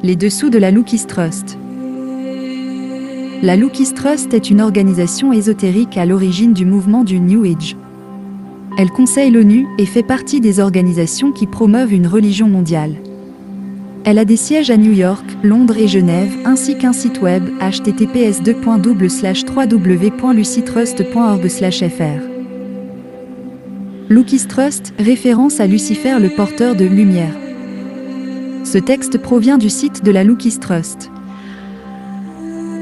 Les dessous de la Loukis Trust. La Loukis Trust est une organisation ésotérique à l'origine du mouvement du New Age. Elle conseille l'ONU et fait partie des organisations qui promeuvent une religion mondiale. Elle a des sièges à New York, Londres et Genève, ainsi qu'un site web https://www.lucitrust.org/fr. Loukis Trust, référence à Lucifer le porteur de lumière. Ce texte provient du site de la Loukis Trust.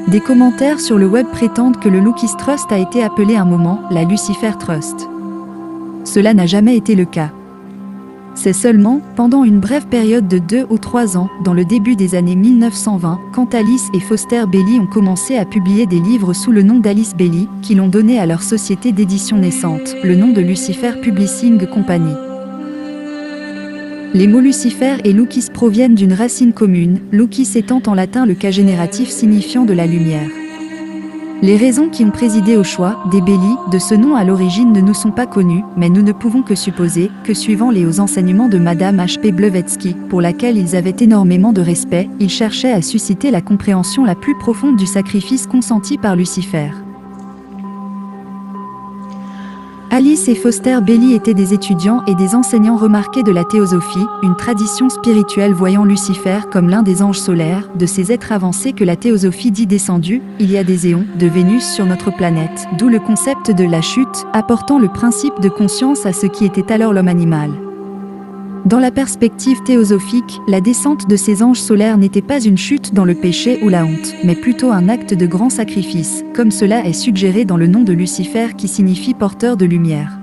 Des commentaires sur le web prétendent que le Loukis Trust a été appelé un moment la Lucifer Trust. Cela n'a jamais été le cas. C'est seulement, pendant une brève période de 2 ou 3 ans, dans le début des années 1920, quand Alice et Foster Bailey ont commencé à publier des livres sous le nom d'Alice Bailey, qui l'ont donné à leur société d'édition naissante, le nom de Lucifer Publishing Company. Les mots Lucifer et Loukis proviennent d'une racine commune, Loukis étant en latin le cas génératif signifiant de la lumière. Les raisons qui ont présidé au choix des Bailey de ce nom à l'origine ne nous sont pas connues, mais nous ne pouvons que supposer que suivant les hauts enseignements de Madame H.P. Blavatsky, pour laquelle ils avaient énormément de respect, ils cherchaient à susciter la compréhension la plus profonde du sacrifice consenti par Lucifer. Alice et Foster Bailey étaient des étudiants et des enseignants remarqués de la théosophie, une tradition spirituelle voyant Lucifer comme l'un des anges solaires, de ces êtres avancés que la théosophie dit descendus, il y a des éons, de Vénus sur notre planète, d'où le concept de la chute, apportant le principe de conscience à ce qui était alors l'homme animal. Dans la perspective théosophique, la descente de ces anges solaires n'était pas une chute dans le péché ou la honte, mais plutôt un acte de grand sacrifice, comme cela est suggéré dans le nom de Lucifer qui signifie porteur de lumière.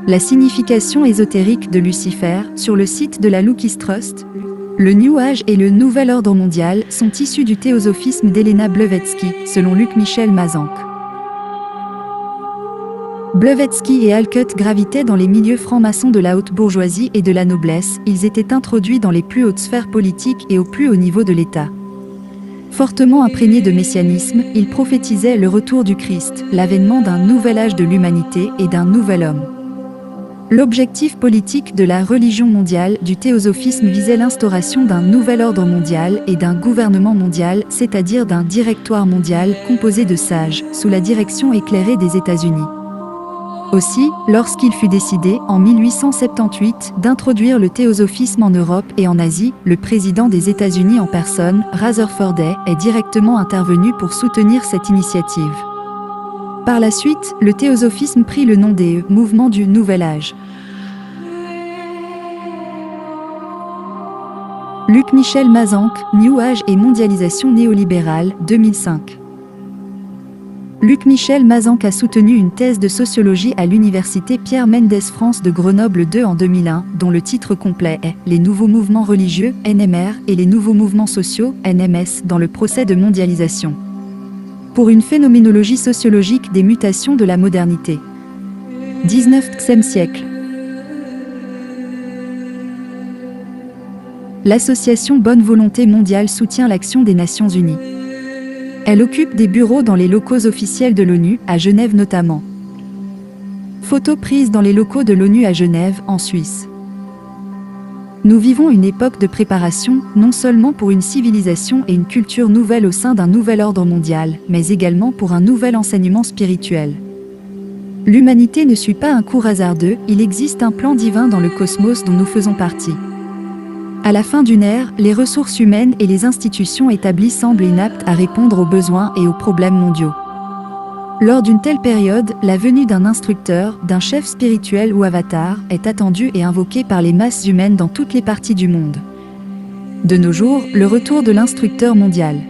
La signification ésotérique de Lucifer, sur le site de la Loukis Trust, le New Age et le Nouvel Ordre Mondial sont issus du théosophisme d'Helena Blavatsky, selon Luc Michel Mazanc. Blavatsky et Alcott gravitaient dans les milieux francs-maçons de la haute bourgeoisie et de la noblesse, ils étaient introduits dans les plus hautes sphères politiques et au plus haut niveau de l'État. Fortement imprégnés de messianisme, ils prophétisaient le retour du Christ, l'avènement d'un nouvel âge de l'humanité et d'un nouvel homme. L'objectif politique de la religion mondiale du théosophisme visait l'instauration d'un nouvel ordre mondial et d'un gouvernement mondial, c'est-à-dire d'un directoire mondial composé de sages, sous la direction éclairée des États-Unis. Aussi, lorsqu'il fut décidé, en 1878, d'introduire le théosophisme en Europe et en Asie, le président des États-Unis en personne, Rutherford Hayes, est directement intervenu pour soutenir cette initiative. Par la suite, le théosophisme prit le nom des mouvements du Nouvel Âge. Luc Michel Mazanc, New Age et mondialisation néolibérale, 2005. Luc Michel Mazanc a soutenu une thèse de sociologie à l'université Pierre Mendès France de Grenoble 2 en 2001, dont le titre complet est « Les nouveaux mouvements religieux, NMR, et les nouveaux mouvements sociaux, NMS, dans le procès de mondialisation. Pour une phénoménologie sociologique des mutations de la modernité. 19e siècle. L'association Bonne Volonté Mondiale soutient l'action des Nations Unies. Elle occupe des bureaux dans les locaux officiels de l'ONU, à Genève notamment. Photos prises dans les locaux de l'ONU à Genève, en Suisse. Nous vivons une époque de préparation, non seulement pour une civilisation et une culture nouvelle au sein d'un nouvel ordre mondial, mais également pour un nouvel enseignement spirituel. L'humanité ne suit pas un cours hasardeux, il existe un plan divin dans le cosmos dont nous faisons partie. À la fin d'une ère, les ressources humaines et les institutions établies semblent inaptes à répondre aux besoins et aux problèmes mondiaux. Lors d'une telle période, la venue d'un instructeur, d'un chef spirituel ou avatar, est attendue et invoquée par les masses humaines dans toutes les parties du monde. De nos jours, le retour de l'instructeur mondial.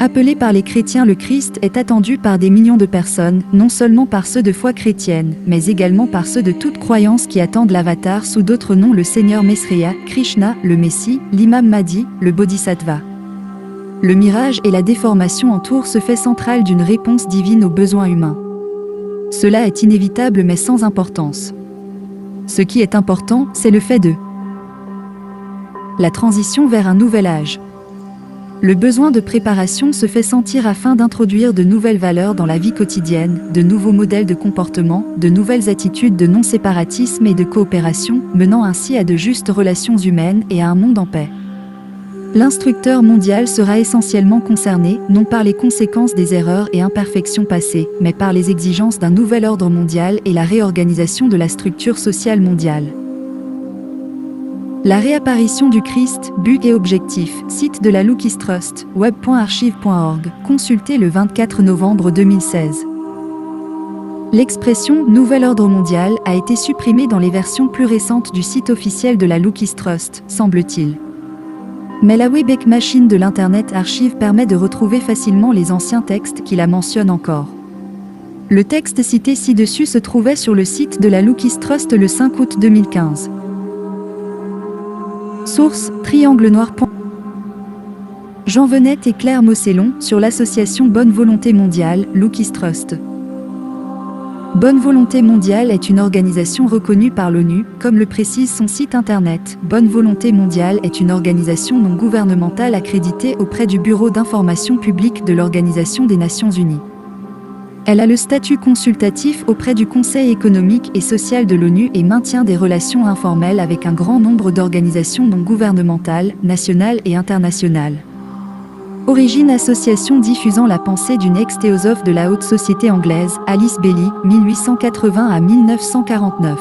Appelé par les chrétiens le Christ est attendu par des millions de personnes, non seulement par ceux de foi chrétienne, mais également par ceux de toute croyance qui attendent l'avatar sous d'autres noms le Seigneur Mesriya, Krishna, le Messie, l'Imam Mahdi, le Bodhisattva. Le mirage et la déformation entourent ce fait central d'une réponse divine aux besoins humains. Cela est inévitable mais sans importance. Ce qui est important, c'est le fait de la transition vers un nouvel âge. Le besoin de préparation se fait sentir afin d'introduire de nouvelles valeurs dans la vie quotidienne, de nouveaux modèles de comportement, de nouvelles attitudes de non-séparatisme et de coopération, menant ainsi à de justes relations humaines et à un monde en paix. L'instructeur mondial sera essentiellement concerné, non par les conséquences des erreurs et imperfections passées, mais par les exigences d'un nouvel ordre mondial et la réorganisation de la structure sociale mondiale. La réapparition du Christ, but et objectif, site de la Loukis Trust, web.archive.org, consulté le 24 novembre 2016. L'expression « Nouvel ordre mondial » a été supprimée dans les versions plus récentes du site officiel de la Loukis Trust, semble-t-il. Mais la Wayback Machine de l'Internet Archive permet de retrouver facilement les anciens textes qui la mentionnent encore. Le texte cité ci-dessus se trouvait sur le site de la Loukis Trust le 5 août 2015. Source, Triangle Noir. Jean Venette et Claire Mossellon, sur l'association Bonne Volonté Mondiale, Loukis Trust. Bonne Volonté Mondiale est une organisation reconnue par l'ONU, comme le précise son site internet. Bonne Volonté Mondiale est une organisation non gouvernementale accréditée auprès du Bureau d'information publique de l'Organisation des Nations Unies. Elle a le statut consultatif auprès du Conseil économique et social de l'ONU et maintient des relations informelles avec un grand nombre d'organisations non gouvernementales, nationales et internationales. Origine association diffusant la pensée d'une ex-théosophe de la haute société anglaise, Alice Bailey, 1880 à 1949.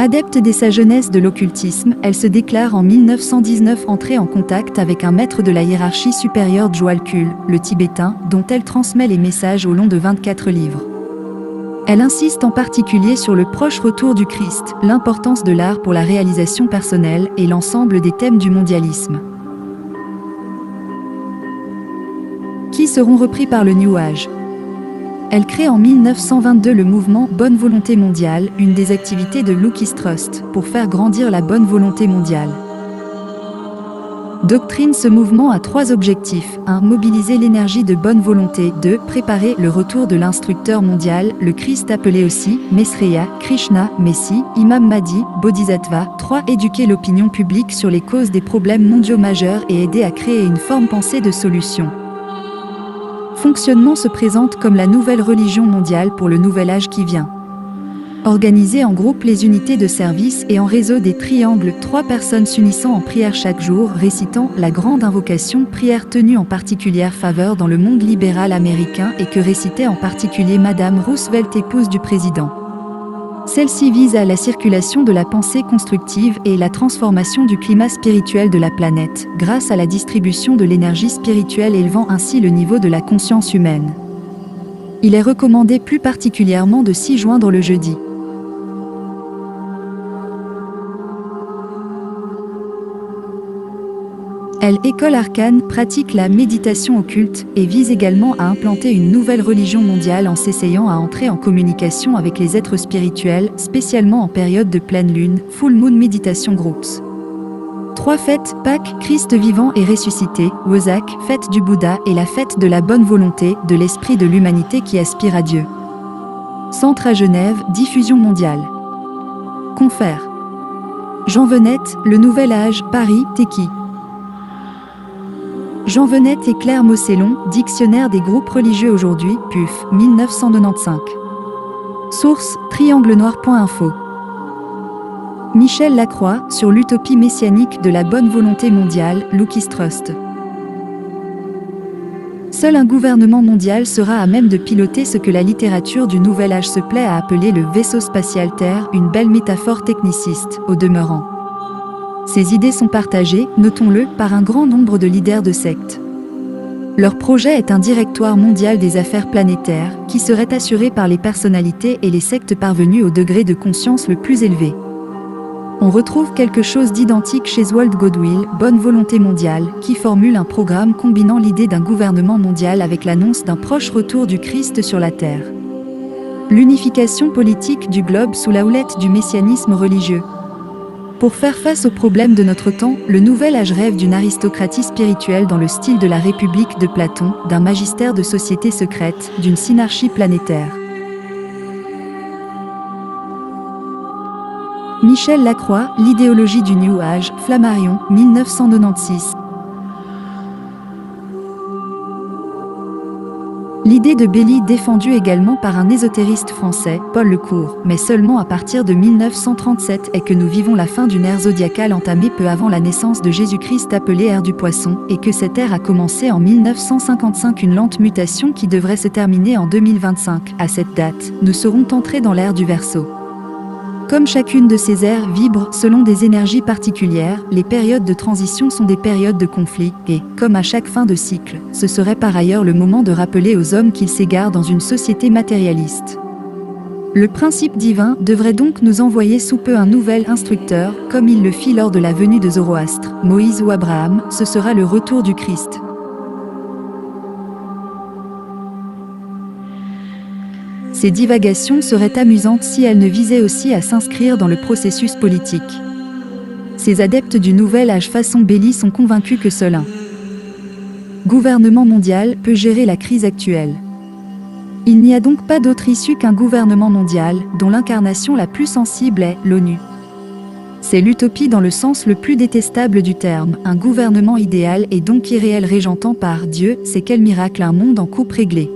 Adepte dès sa jeunesse de l'occultisme, elle se déclare en 1919 entrer en contact avec un maître de la hiérarchie supérieure Djwhal Khul, le tibétain, dont elle transmet les messages au long de 24 livres. Elle insiste en particulier sur le proche retour du Christ, l'importance de l'art pour la réalisation personnelle et l'ensemble des thèmes du mondialisme, qui seront repris par le New Age. Elle crée en 1922 le mouvement Bonne Volonté Mondiale, une des activités de Loukis Trust, pour faire grandir la bonne volonté mondiale. Doctrine. Ce mouvement a 3 objectifs. 1. Mobiliser l'énergie de bonne volonté. 2. Préparer le retour de l'instructeur mondial, le Christ appelé aussi Maitreya, Krishna, Messie, Imam Mahdi, Bodhisattva. 3. Éduquer l'opinion publique sur les causes des problèmes mondiaux majeurs et aider à créer une forme pensée de solution. Fonctionnement se présente comme la nouvelle religion mondiale pour le nouvel âge qui vient. Organiser en groupe les unités de service et en réseau des triangles, 3 personnes s'unissant en prière chaque jour, récitant la grande invocation, prière tenue en particulière faveur dans le monde libéral américain et que récitait en particulier Madame Roosevelt, épouse du président. Celle-ci vise à la circulation de la pensée constructive et la transformation du climat spirituel de la planète, grâce à la distribution de l'énergie spirituelle élevant ainsi le niveau de la conscience humaine. Il est recommandé plus particulièrement de s'y joindre le jeudi. École Arcane pratique la méditation occulte et vise également à implanter une nouvelle religion mondiale en s'essayant à entrer en communication avec les êtres spirituels, spécialement en période de pleine lune, Full Moon Meditation Groups. 3 fêtes, Pâques, Christ vivant et ressuscité, Wesak, fête du Bouddha et la fête de la bonne volonté, de l'esprit de l'humanité qui aspire à Dieu. Centre à Genève, diffusion mondiale. Confère. Jean Venette, Le Nouvel Âge, Paris, Teki. Jean Venette et Claire Mossellon, Dictionnaire des groupes religieux aujourd'hui, PUF, 1995. Source, trianglenoir.info. Michel Lacroix, sur l'utopie messianique de la bonne volonté mondiale, Loukis Trust. Seul un gouvernement mondial sera à même de piloter ce que la littérature du Nouvel Âge se plaît à appeler le vaisseau spatial Terre, une belle métaphore techniciste, au demeurant. Ces idées sont partagées, notons-le, par un grand nombre de leaders de sectes. Leur projet est un directoire mondial des affaires planétaires, qui serait assuré par les personnalités et les sectes parvenues au degré de conscience le plus élevé. On retrouve quelque chose d'identique chez Walt Godwill, Bonne Volonté Mondiale, qui formule un programme combinant l'idée d'un gouvernement mondial avec l'annonce d'un proche retour du Christ sur la Terre. L'unification politique du globe sous la houlette du messianisme religieux. Pour faire face aux problèmes de notre temps, le Nouvel Âge rêve d'une aristocratie spirituelle dans le style de la République de Platon, d'un magistère de société secrète, d'une synarchie planétaire. Michel Lacroix, L'idéologie du New Age, Flammarion, 1996. L'idée de Béli, défendue également par un ésotériste français, Paul Lecourt, mais seulement à partir de 1937, est que nous vivons la fin d'une ère zodiacale entamée peu avant la naissance de Jésus-Christ appelée ère du Poisson, et que cette ère a commencé en 1955, une lente mutation qui devrait se terminer en 2025. À cette date, nous serons entrés dans l'ère du Verseau. Comme chacune de ces ères vibre selon des énergies particulières, les périodes de transition sont des périodes de conflit, et, comme à chaque fin de cycle, ce serait par ailleurs le moment de rappeler aux hommes qu'ils s'égarent dans une société matérialiste. Le principe divin devrait donc nous envoyer sous peu un nouvel instructeur, comme il le fit lors de la venue de Zoroastre, Moïse ou Abraham, ce sera le retour du Christ. Ces divagations seraient amusantes si elles ne visaient aussi à s'inscrire dans le processus politique. Ces adeptes du nouvel âge façon Béli sont convaincus que seul un gouvernement mondial peut gérer la crise actuelle. Il n'y a donc pas d'autre issue qu'un gouvernement mondial, dont l'incarnation la plus sensible est l'ONU. C'est l'utopie dans le sens le plus détestable du terme, un gouvernement idéal et donc irréel régentant par Dieu, c'est quel miracle un monde en coupe réglé.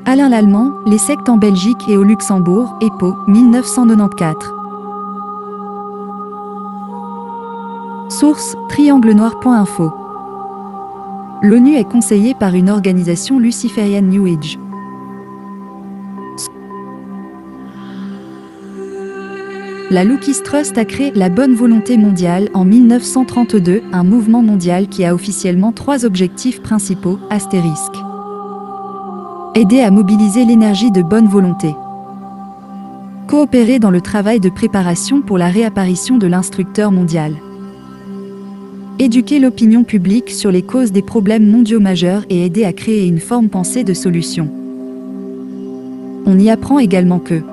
Alain Lallemand, les sectes en Belgique et au Luxembourg, EPO, 1994. Source, trianglenoir.info. L'ONU est conseillée par une organisation luciférienne New Age. La Loukis Trust a créé la Bonne Volonté Mondiale en 1932, un mouvement mondial qui a officiellement 3 objectifs principaux, astérisque. Aider à mobiliser l'énergie de bonne volonté. Coopérer dans le travail de préparation pour la réapparition de l'instructeur mondial. Éduquer l'opinion publique sur les causes des problèmes mondiaux majeurs et aider à créer une forme pensée de solution. On y apprend également que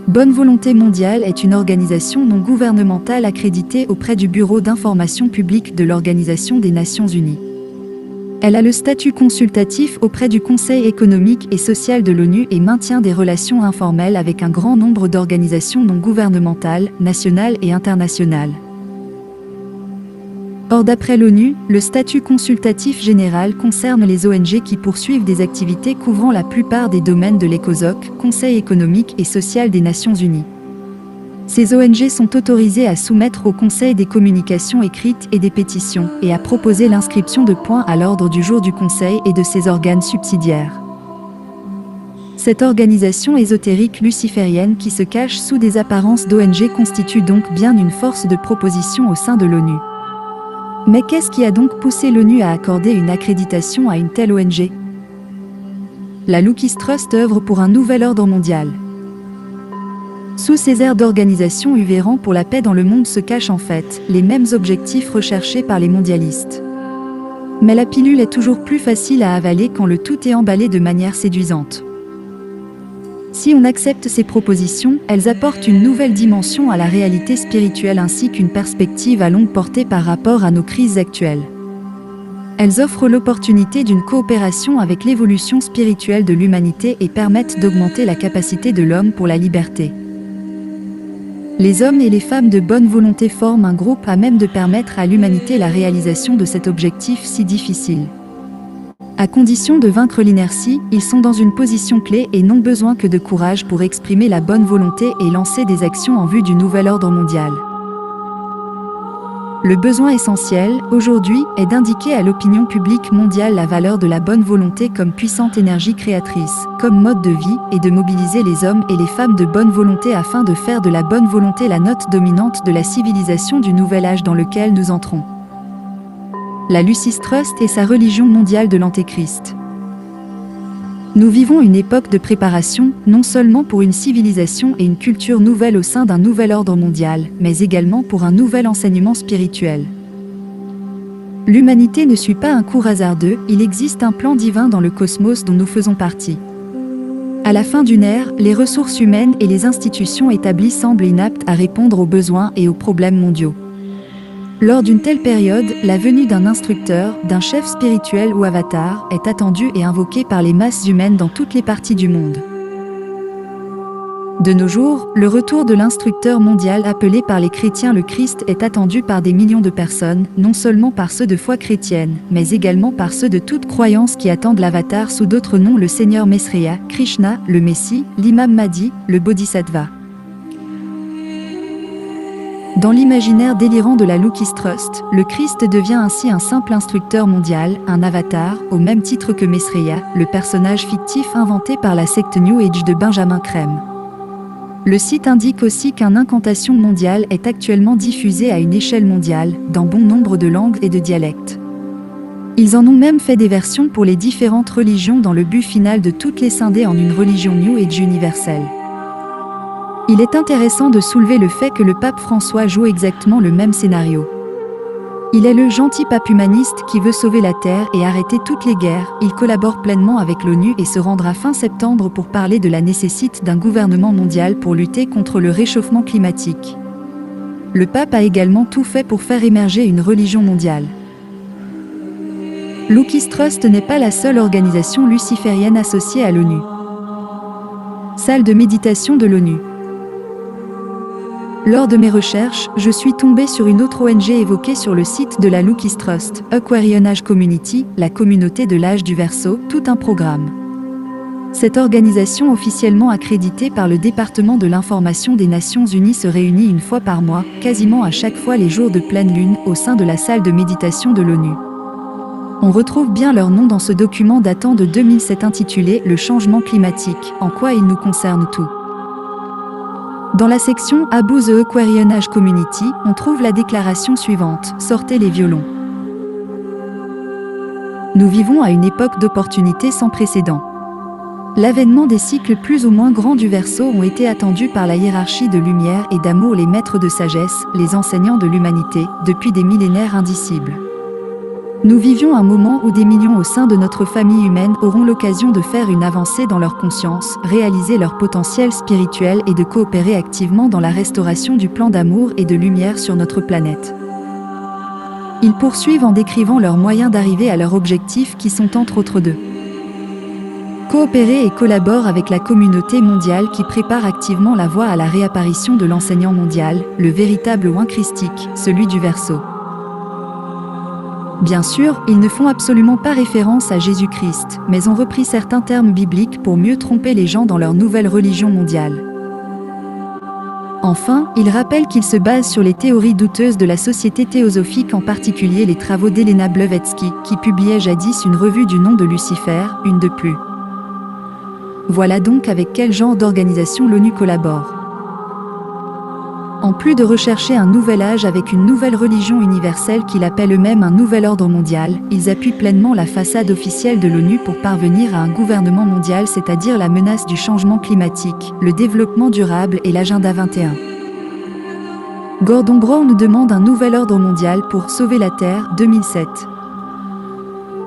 Bonne Volonté Mondiale est une organisation non gouvernementale accréditée auprès du Bureau d'information publique de l'Organisation des Nations Unies. Elle a le statut consultatif auprès du Conseil économique et social de l'ONU et maintient des relations informelles avec un grand nombre d'organisations non gouvernementales, nationales et internationales. Or, d'après l'ONU, le statut consultatif général concerne les ONG qui poursuivent des activités couvrant la plupart des domaines de l'ECOSOC, Conseil économique et social des Nations Unies. Ces ONG sont autorisées à soumettre au Conseil des communications écrites et des pétitions, et à proposer l'inscription de points à l'ordre du jour du Conseil et de ses organes subsidiaires. Cette organisation ésotérique luciférienne qui se cache sous des apparences d'ONG constitue donc bien une force de proposition au sein de l'ONU. Mais qu'est-ce qui a donc poussé l'ONU à accorder une accréditation à une telle ONG? La Loukis Trust œuvre pour un nouvel ordre mondial. Sous ces airs d'organisation uvérant pour la paix dans le monde se cachent en fait les mêmes objectifs recherchés par les mondialistes. Mais la pilule est toujours plus facile à avaler quand le tout est emballé de manière séduisante. Si on accepte ces propositions, elles apportent une nouvelle dimension à la réalité spirituelle ainsi qu'une perspective à longue portée par rapport à nos crises actuelles. Elles offrent l'opportunité d'une coopération avec l'évolution spirituelle de l'humanité et permettent d'augmenter la capacité de l'homme pour la liberté. Les hommes et les femmes de bonne volonté forment un groupe à même de permettre à l'humanité la réalisation de cet objectif si difficile. À condition de vaincre l'inertie, ils sont dans une position clé et n'ont besoin que de courage pour exprimer la bonne volonté et lancer des actions en vue du nouvel ordre mondial. Le besoin essentiel, aujourd'hui, est d'indiquer à l'opinion publique mondiale la valeur de la bonne volonté comme puissante énergie créatrice, comme mode de vie, et de mobiliser les hommes et les femmes de bonne volonté afin de faire de la bonne volonté la note dominante de la civilisation du nouvel âge dans lequel nous entrons. La Loukis Trust est sa religion mondiale de l'Antéchrist. Nous vivons une époque de préparation, non seulement pour une civilisation et une culture nouvelle au sein d'un nouvel ordre mondial, mais également pour un nouvel enseignement spirituel. L'humanité ne suit pas un cours hasardeux, il existe un plan divin dans le cosmos dont nous faisons partie. À la fin d'une ère, les ressources humaines et les institutions établies semblent inaptes à répondre aux besoins et aux problèmes mondiaux. Lors d'une telle période, la venue d'un instructeur, d'un chef spirituel ou avatar, est attendue et invoquée par les masses humaines dans toutes les parties du monde. De nos jours, le retour de l'instructeur mondial appelé par les chrétiens le Christ est attendu par des millions de personnes, non seulement par ceux de foi chrétienne, mais également par ceux de toute croyance qui attendent l'avatar sous d'autres noms, le Seigneur Maitreya, Krishna, le Messie, l'Imam Mahdi, le Bodhisattva. Dans l'imaginaire délirant de la Lookist Trust, le Christ devient ainsi un simple instructeur mondial, un avatar, au même titre que Maitreya, le personnage fictif inventé par la secte New Age de Benjamin Creme. Le site indique aussi qu'une incantation mondiale est actuellement diffusée à une échelle mondiale, dans bon nombre de langues et de dialectes. Ils en ont même fait des versions pour les différentes religions dans le but final de toutes les scinder en une religion New Age universelle. Il est intéressant de soulever le fait que le pape François joue exactement le même scénario. Il est le gentil pape humaniste qui veut sauver la Terre et arrêter toutes les guerres. Il collabore pleinement avec l'ONU et se rendra fin septembre pour parler de la nécessité d'un gouvernement mondial pour lutter contre le réchauffement climatique. Le pape a également tout fait pour faire émerger une religion mondiale. Lookist Trust n'est pas la seule organisation luciférienne associée à l'ONU. Salle de méditation de l'ONU. Lors de mes recherches, je suis tombée sur une autre ONG évoquée sur le site de la Lookist Trust, Aquarian Age Community, la communauté de l'âge du Verseau, tout un programme. Cette organisation officiellement accréditée par le département de l'information des Nations Unies se réunit une fois par mois, quasiment à chaque fois les jours de pleine lune, au sein de la salle de méditation de l'ONU. On retrouve bien leur nom dans ce document datant de 2007 intitulé « Le changement climatique, en quoi il nous concerne tous ». Dans la section About the Aquarian Age Community, on trouve la déclaration suivante: sortez les violons. Nous vivons à une époque d'opportunités sans précédent. L'avènement des cycles plus ou moins grands du Verseau ont été attendus par la hiérarchie de lumière et d'amour, les maîtres de sagesse, les enseignants de l'humanité, depuis des millénaires indicibles. Nous vivions un moment où des millions au sein de notre famille humaine auront l'occasion de faire une avancée dans leur conscience, réaliser leur potentiel spirituel et de coopérer activement dans la restauration du plan d'amour et de lumière sur notre planète. Ils poursuivent en décrivant leurs moyens d'arriver à leurs objectifs qui sont entre autres deux. Coopérer et collaborer avec la communauté mondiale qui prépare activement la voie à la réapparition de l'enseignant mondial, le véritable oin christique, celui du Verseau. Bien sûr, ils ne font absolument pas référence à Jésus-Christ, mais ont repris certains termes bibliques pour mieux tromper les gens dans leur nouvelle religion mondiale. Enfin, ils rappellent qu'ils se basent sur les théories douteuses de la société théosophique, en particulier les travaux d'Elena Blavatsky, qui publiait jadis une revue du nom de Lucifer, une de plus. Voilà donc avec quel genre d'organisation l'ONU collabore. En plus de rechercher un nouvel âge avec une nouvelle religion universelle qu'ils appellent eux-mêmes un nouvel ordre mondial, ils appuient pleinement la façade officielle de l'ONU pour parvenir à un gouvernement mondial, c'est-à-dire la menace du changement climatique, le développement durable et l'agenda 21. Gordon Brown nous demande un nouvel ordre mondial pour sauver la Terre, 2007.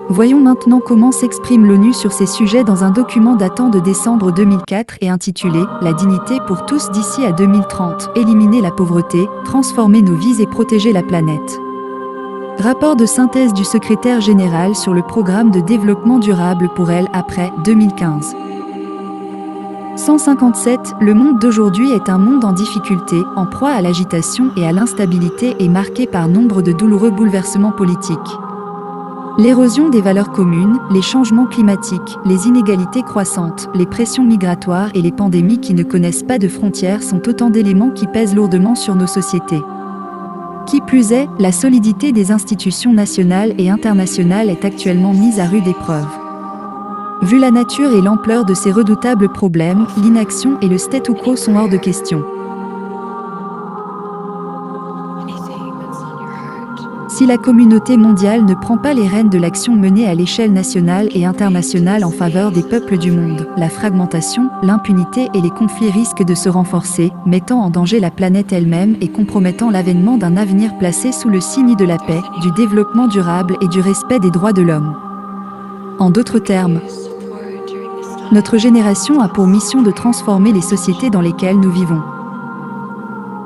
Voyons maintenant comment s'exprime l'ONU sur ces sujets dans un document datant de décembre 2004 et intitulé « La dignité pour tous d'ici à 2030, éliminer la pauvreté, transformer nos vies et protéger la planète ». Rapport de synthèse du secrétaire général sur le programme de développement durable pour elle après 2015. 157. Le monde d'aujourd'hui est un monde en difficulté, en proie à l'agitation et à l'instabilité et marqué par nombre de douloureux bouleversements politiques. L'érosion des valeurs communes, les changements climatiques, les inégalités croissantes, les pressions migratoires et les pandémies qui ne connaissent pas de frontières sont autant d'éléments qui pèsent lourdement sur nos sociétés. Qui plus est, la solidité des institutions nationales et internationales est actuellement mise à rude épreuve. Vu la nature et l'ampleur de ces redoutables problèmes, l'inaction et le statu quo sont hors de question. Si la communauté mondiale ne prend pas les rênes de l'action menée à l'échelle nationale et internationale en faveur des peuples du monde, la fragmentation, l'impunité et les conflits risquent de se renforcer, mettant en danger la planète elle-même et compromettant l'avènement d'un avenir placé sous le signe de la paix, du développement durable et du respect des droits de l'homme. En d'autres termes, notre génération a pour mission de transformer les sociétés dans lesquelles nous vivons.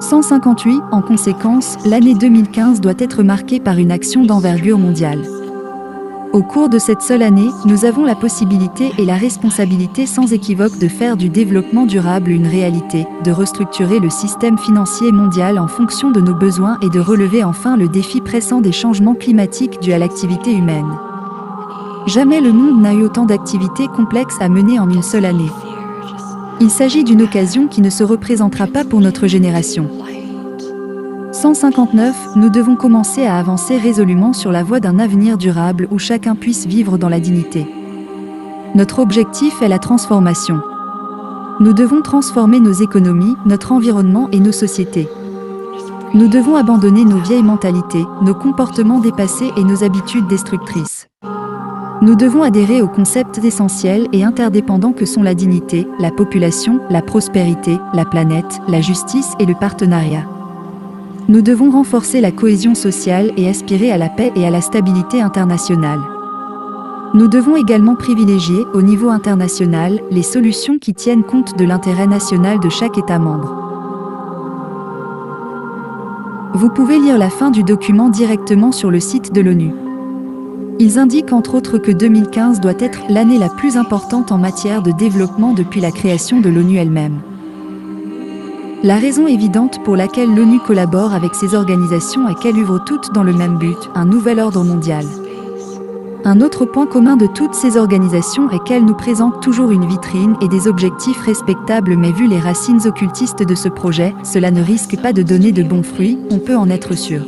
158. En conséquence, l'année 2015 doit être marquée par une action d'envergure mondiale. Au cours de cette seule année, nous avons la possibilité et la responsabilité sans équivoque de faire du développement durable une réalité, de restructurer le système financier mondial en fonction de nos besoins et de relever enfin le défi pressant des changements climatiques dus à l'activité humaine. Jamais le monde n'a eu autant d'activités complexes à mener en une seule année. Il s'agit d'une occasion qui ne se représentera pas pour notre génération. 159, nous devons commencer à avancer résolument sur la voie d'un avenir durable où chacun puisse vivre dans la dignité. Notre objectif est la transformation. Nous devons transformer nos économies, notre environnement et nos sociétés. Nous devons abandonner nos vieilles mentalités, nos comportements dépassés et nos habitudes destructrices. Nous devons adhérer aux concepts essentiels et interdépendants que sont la dignité, la population, la prospérité, la planète, la justice et le partenariat. Nous devons renforcer la cohésion sociale et aspirer à la paix et à la stabilité internationale. Nous devons également privilégier, au niveau international, les solutions qui tiennent compte de l'intérêt national de chaque État membre. Vous pouvez lire la fin du document directement sur le site de l'ONU. Ils indiquent entre autres que 2015 doit être l'année la plus importante en matière de développement depuis la création de l'ONU elle-même. La raison évidente pour laquelle l'ONU collabore avec ces organisations est qu'elles œuvrent toutes dans le même but, un nouvel ordre mondial. Un autre point commun de toutes ces organisations est qu'elles nous présentent toujours une vitrine et des objectifs respectables, mais vu les racines occultistes de ce projet, cela ne risque pas de donner de bons fruits, on peut en être sûr.